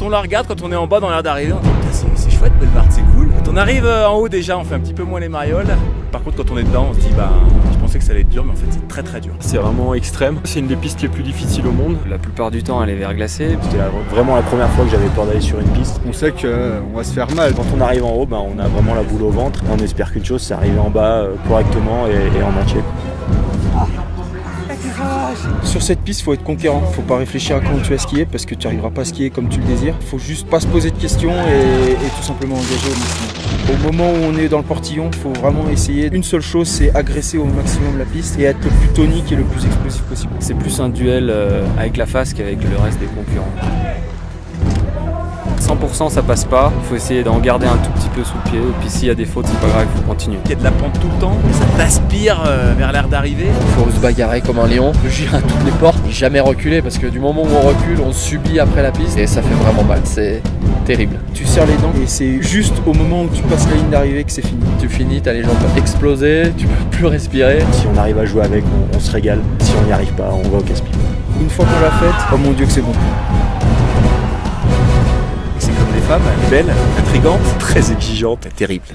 on la regarde, quand on est en bas dans l'air d'arrivée, on dit putain, c'est chouette Bellewaerde, c'est cool. Quand on arrive en haut déjà, on fait un petit peu moins les marioles. Par contre, quand on est dedans, on se dit bah je pensais que ça allait être dur, mais en fait c'est très très dur. C'est vraiment extrême. C'est une des pistes les plus difficiles au monde. La plupart du temps, elle est verglacée. C'était vraiment la première fois que j'avais peur d'aller sur une piste. On sait qu'on va se faire mal. Quand on arrive en haut, on a vraiment la boule au ventre. On espère qu'une chose, c'est arriver en bas correctement et en entier. Sur cette piste, il faut être conquérant. Faut pas réfléchir à comment tu vas skier parce que tu n'arriveras pas à skier comme tu le désires. Faut juste pas se poser de questions et tout simplement engager au maximum. Au moment où on est dans le portillon, il faut vraiment essayer. Une seule chose, c'est agresser au maximum la piste et être le plus tonique et le plus explosif possible. C'est plus un duel avec la face qu'avec le reste des concurrents. 100% ça passe pas, il faut essayer d'en garder un tout petit peu sous le pied, et puis s'il y a des fautes c'est pas grave, il faut continuer. Il y a de la pente tout le temps, ça t'aspire vers l'air d'arrivée. Il faut se bagarrer comme un lion, agir à toutes les portes, jamais reculer parce que du moment où on recule, on subit après la piste et ça fait vraiment mal, c'est terrible. Tu serres les dents et c'est juste au moment où tu passes la ligne d'arrivée que c'est fini. Tu finis, t'as les jambes explosées, tu peux plus respirer. Si on arrive à jouer avec, on se régale. Si on n'y arrive pas, on va au casse-pied. Une fois qu'on l'a faite, oh mon Dieu que c'est bon. C'est comme les femmes, elle est belle, intrigante, Très exigeante. terrible.